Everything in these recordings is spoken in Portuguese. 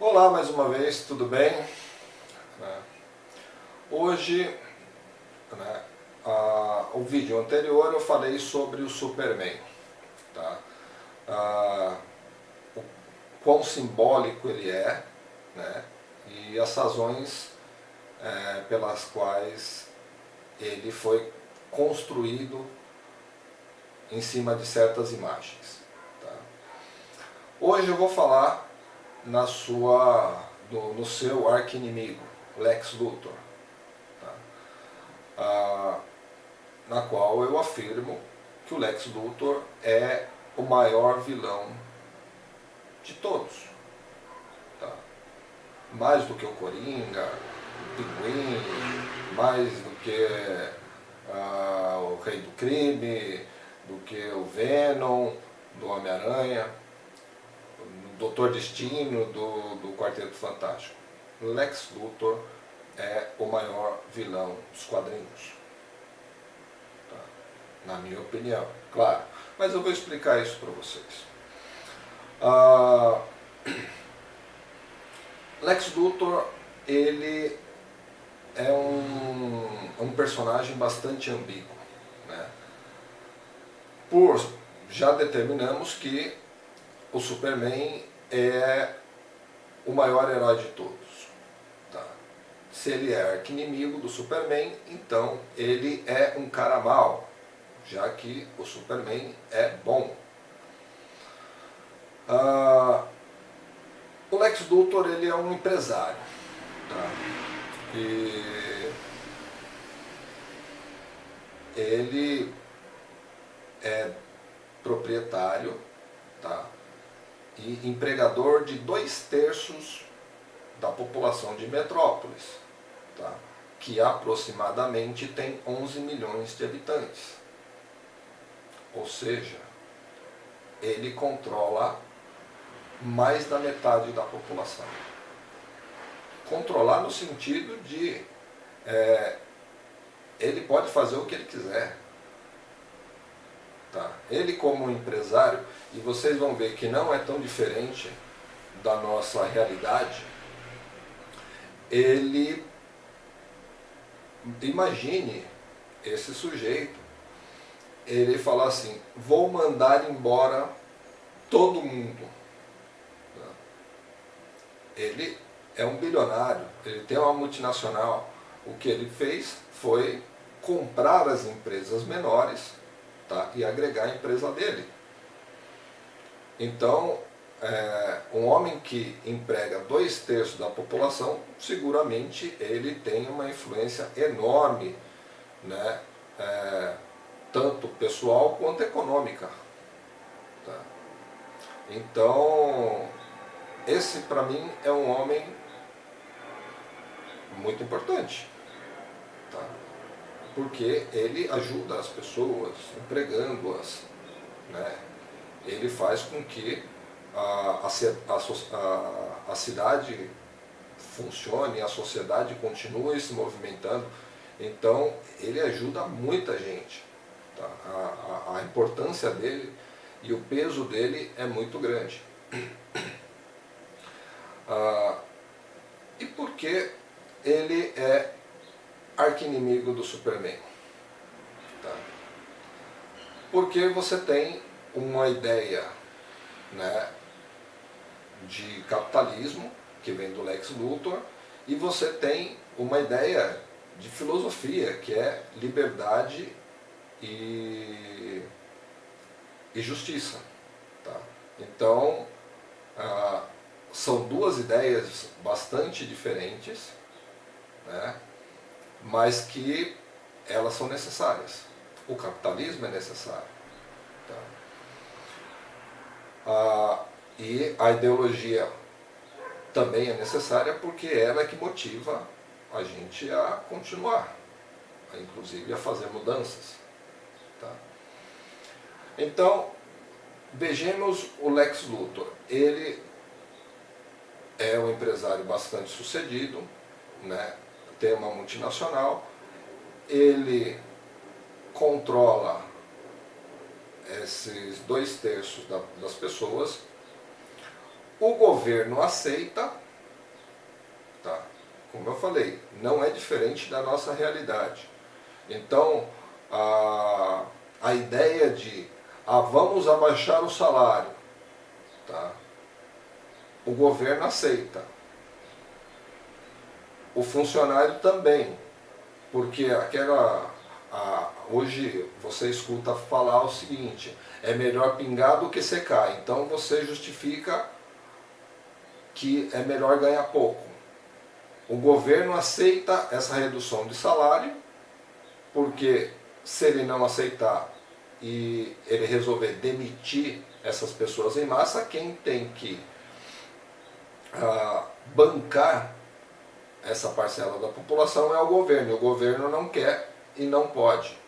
Olá, mais uma vez, tudo bem? Hoje, o vídeo anterior eu falei sobre o Superman, tá? O quão simbólico ele é, né? E as razões pelas quais ele foi construído em cima de certas imagens. Tá? Hoje eu vou falar no seu arqui-inimigo, Lex Luthor, tá? Na qual eu afirmo que o Lex Luthor é o maior vilão de todos. Tá? Mais do que o Coringa, o Pinguim, mais do que o Rei do Crime, do que o Venom, do Homem-Aranha, do Doutor Destino, do Quarteto Fantástico. Lex Luthor é o maior vilão dos quadrinhos. Tá? Na minha opinião, claro. Mas eu vou explicar isso para vocês. Lex Luthor, ele é um personagem bastante ambíguo. Né? Já determinamos que o Superman é o maior herói de todos. Tá? Se ele é arqui-inimigo do Superman, então ele é um cara mau, já que o Superman é bom. O Lex Luthor, ele é um empresário. Tá? E ele é proprietário, tá? E empregador de 2/3 da população de Metrópolis, tá? Que aproximadamente tem 11 milhões de habitantes. Ou seja, ele controla mais da metade da população. Controlar no sentido de ele pode fazer o que ele quiser. Tá? Ele como empresário, e vocês vão ver que não é tão diferente da nossa realidade, imagine esse sujeito, ele fala assim, vou mandar embora todo mundo. Tá? Ele é um bilionário, ele tem uma multinacional, o que ele fez foi comprar as empresas menores, tá? E agregar a empresa dele. Então, um homem que emprega 2/3 da população, seguramente ele tem uma influência enorme, né? Tanto pessoal quanto econômica. Tá? Então, esse para mim é um homem muito importante. Tá? Porque ele ajuda as pessoas, empregando-as. Né? Ele faz com que a cidade funcione, a sociedade continue se movimentando. Então, ele ajuda muita gente. Tá? A importância dele e o peso dele é muito grande. E por que ele é arqui-inimigo do Superman? Tá? Porque você tem uma ideia, né, de capitalismo, que vem do Lex Luthor, e você tem uma ideia de filosofia, que é liberdade e justiça. Tá? Então, são duas ideias bastante diferentes, né, mas que elas são necessárias. O capitalismo é necessário. Tá? E a ideologia também é necessária porque ela é que motiva a gente a continuar, inclusive a fazer mudanças. Tá? Então, vejamos o Lex Luthor. Ele é um empresário bastante sucedido, né? Tem uma multinacional, ele controla esses 2/3 das pessoas, o governo aceita, como eu falei, não é diferente da nossa realidade. Então, a ideia de vamos abaixar o salário, tá? O governo aceita, o funcionário também, porque hoje você escuta falar o seguinte: é melhor pingar do que secar. Então você justifica que é melhor ganhar pouco. O governo aceita essa redução de salário, porque se ele não aceitar e ele resolver demitir essas pessoas em massa, quem tem que bancar essa parcela da população é o governo. E o governo não quer e não pode.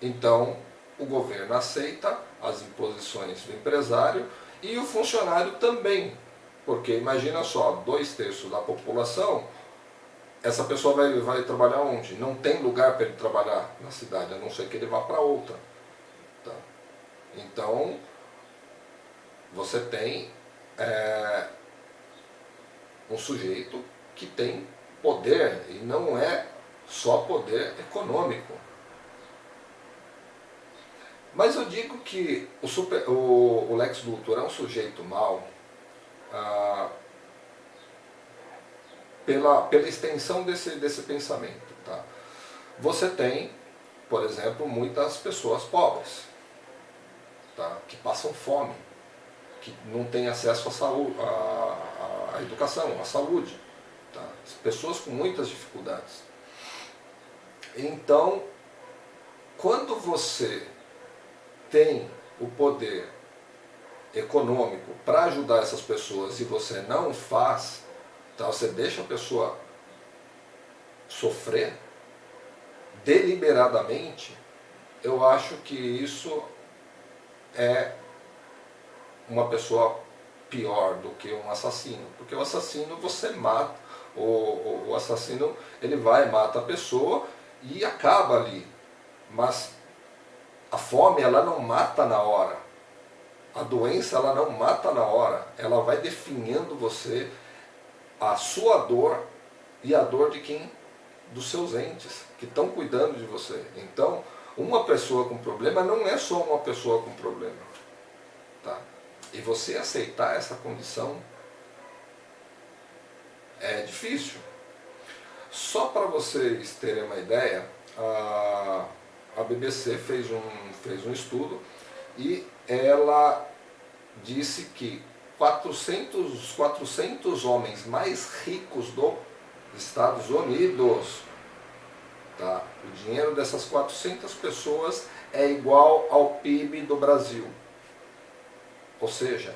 Então o governo aceita as imposições do empresário e o funcionário também. Porque imagina só, 2/3 da população, essa pessoa vai trabalhar onde? Não tem lugar para ele trabalhar na cidade, a não ser que ele vá para outra. Tá? Então, você tem um sujeito que tem poder, e não é só poder econômico. Mas eu digo que o Lex Luthor é um sujeito mau pela extensão desse pensamento. Tá? Você tem, por exemplo, muitas pessoas pobres, tá? Que passam fome, que não têm acesso à saúde, à educação, à saúde. Tá? Pessoas com muitas dificuldades. Então, quando você tem o poder econômico para ajudar essas pessoas e você não faz, tá? Você deixa a pessoa sofrer deliberadamente, eu acho que isso é uma pessoa pior do que um assassino, porque o assassino você mata, o assassino ele vai, mata a pessoa e acaba ali, mas a fome ela não mata na hora, a doença ela não mata na hora, ela vai definhando você, a sua dor e a dor de quem? Dos seus entes, que estão cuidando de você. Então, uma pessoa com problema não é só uma pessoa com problema. Tá? E você aceitar essa condição é difícil. Só para vocês terem uma ideia, a BBC fez um estudo e ela disse que 400 homens mais ricos dos Estados Unidos, tá? O dinheiro dessas 400 pessoas é igual ao PIB do Brasil. Ou seja,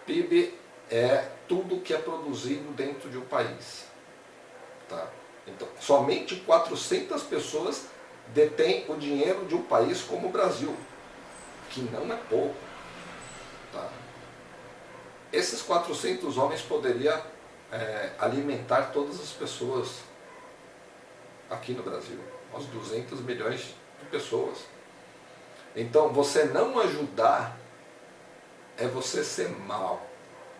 PIB é tudo que é produzido dentro de um país. Tá? Então, somente 400 pessoas detêm o dinheiro de um país como o Brasil, que não é pouco. Tá? Esses 400 homens poderiam alimentar todas as pessoas aqui no Brasil, aos 200 milhões de pessoas. Então, você não ajudar é você ser mal,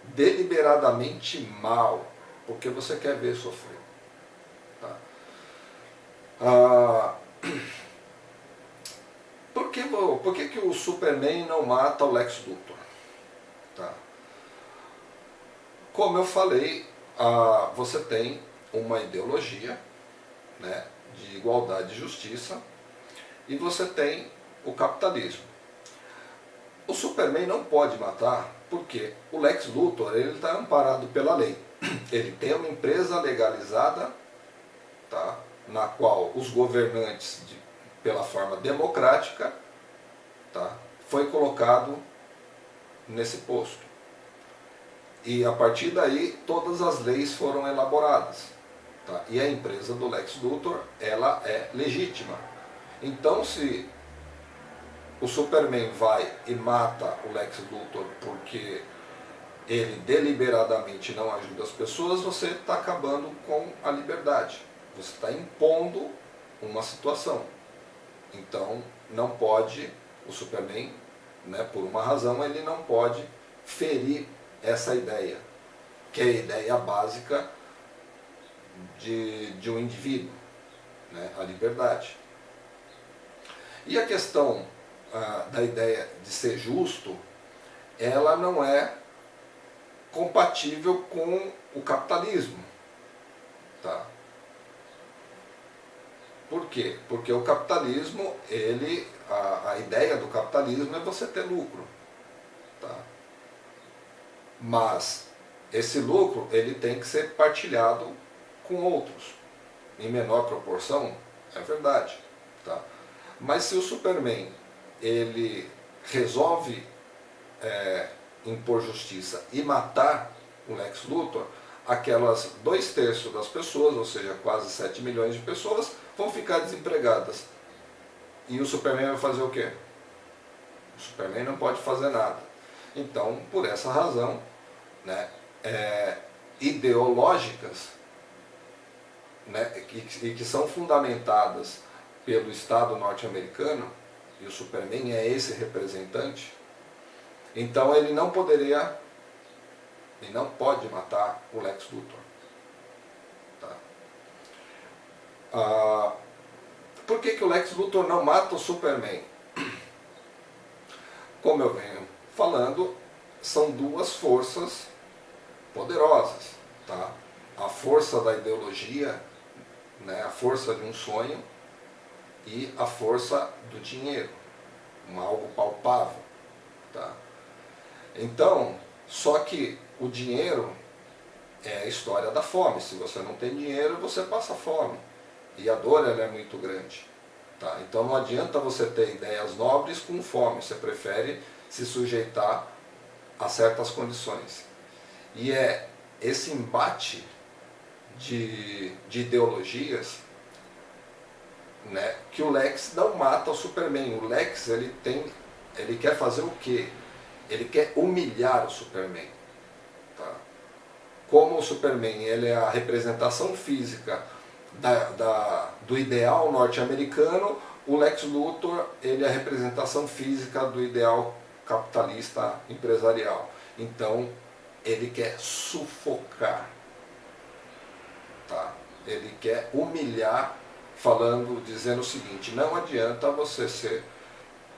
deliberadamente mal, porque você quer ver sofrer. Tá? Por que o Superman não mata o Lex Luthor? Tá? Como eu falei, você tem uma ideologia, né, de igualdade e justiça, e você tem o capitalismo. O Superman não pode matar porque o Lex Luthor está amparado pela lei. Ele tem uma empresa legalizada, tá, na qual os governantes, pela forma democrática, tá, foi colocado nesse posto. E a partir daí todas as leis foram elaboradas. Tá? E a empresa do Lex Luthor ela é legítima. Então, se o Superman vai e mata o Lex Luthor porque ele deliberadamente não ajuda as pessoas, você está acabando com a liberdade. Você está impondo uma situação. Então, não pode, o Superman, né, por uma razão, ele não pode ferir essa ideia, que é a ideia básica de um indivíduo, né, a liberdade. E a questão da ideia de ser justo, ela não é compatível com o capitalismo. Tá? Por quê? Porque o capitalismo, a ideia do capitalismo é você ter lucro. Tá? Mas esse lucro ele tem que ser partilhado com outros, em menor proporção, é verdade. Tá? Mas se o Superman ele resolve impor justiça e matar o Lex Luthor, aquelas 2/3 das pessoas, ou seja, quase 7 milhões de pessoas, vão ficar desempregadas. E o Superman vai fazer o quê? O Superman não pode fazer nada. Então, por essa razão, né, ideológicas, né, e que são fundamentadas pelo Estado norte-americano, e o Superman é esse representante, então ele não poderia, e não pode matar o Lex Luthor. Tá? Por que o Lex Luthor não mata o Superman? Como eu venho falando, são duas forças poderosas. Tá? A força da ideologia, né, a força de um sonho, e a força do dinheiro, algo palpável. Tá? Então, só que o dinheiro é a história da fome. Se você não tem dinheiro, você passa fome. E a dor ela é muito grande. Tá? Então não adianta você ter ideias nobres com fome. Você prefere se sujeitar a certas condições. E é esse embate de ideologias, né, que o Lex não mata o Superman. O Lex ele quer fazer o quê? Ele quer humilhar o Superman. Tá? Como o Superman ele é a representação física do ideal norte-americano, o Lex Luthor ele é a representação física do ideal capitalista empresarial. Então ele quer sufocar. Tá? Ele quer humilhar, dizendo o seguinte: não adianta você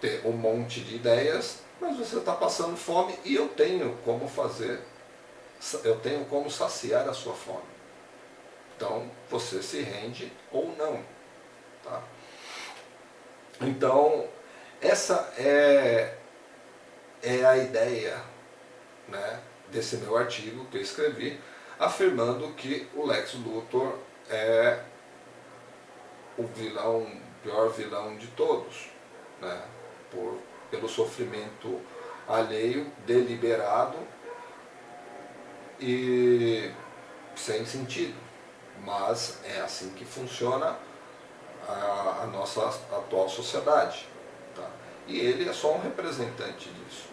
ter um monte de ideias, mas você está passando fome e eu tenho como saciar a sua fome. Então você se rende ou não. Tá? Então essa é a ideia, né, desse meu artigo que eu escrevi, afirmando que o Lex Luthor é o pior vilão de todos, né, pelo sofrimento alheio, deliberado e sem sentido. Mas é assim que funciona a nossa atual sociedade. Tá? E ele é só um representante disso.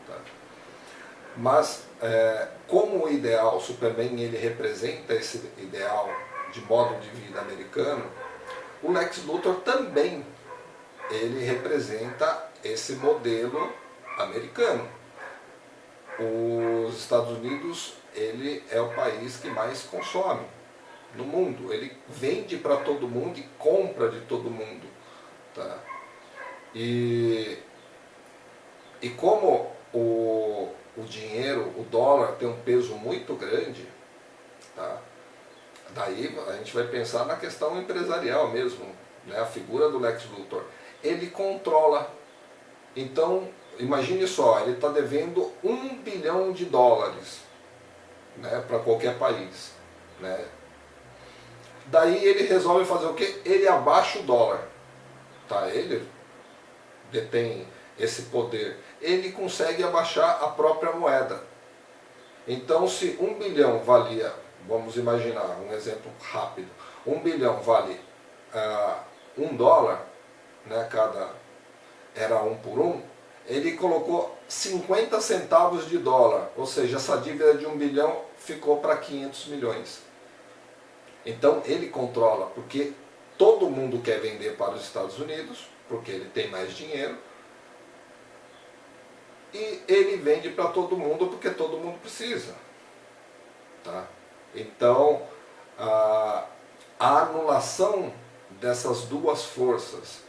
Tá? Mas, como o ideal, Superman ele representa esse ideal de modo de vida americano, o Lex Luthor também ele representa esse modelo americano. Os Estados Unidos ele é o país que mais consome no mundo. Ele vende para todo mundo e compra de todo mundo. Tá? E como o dinheiro, o dólar tem um peso muito grande, tá? Daí a gente vai pensar na questão empresarial mesmo, né? A figura do Lex Luthor. Ele controla. Então, imagine só, ele está devendo $1 bilhão, né, para qualquer país. Né? Daí ele resolve fazer o quê? Ele abaixa o dólar. Tá? Ele detém esse poder. Ele consegue abaixar a própria moeda. Então, se 1 bilhão valia, vamos imaginar um exemplo rápido, 1 bilhão vale $1, né, era 1 por 1, ele colocou 50 centavos de dólar, ou seja, essa dívida de 1 bilhão ficou para 500 milhões. Então ele controla, porque todo mundo quer vender para os Estados Unidos, porque ele tem mais dinheiro, e ele vende para todo mundo porque todo mundo precisa. Tá? Então a anulação dessas duas forças,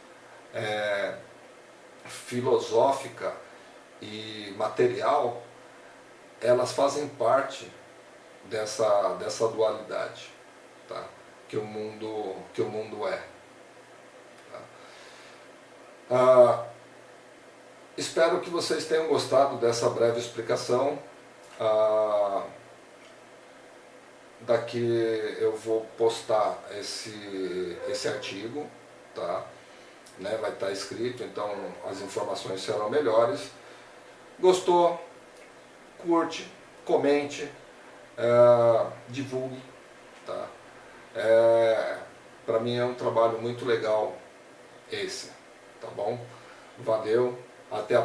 filosófica e material, elas fazem parte dessa dualidade, tá? que o mundo é. Tá? Espero que vocês tenham gostado dessa breve explicação. Daqui eu vou postar esse artigo, tá? Né? Vai estar escrito, então as informações serão melhores. Gostou? Curte, comente, divulgue, tá? Para mim é um trabalho muito legal esse, tá bom? Valeu, até a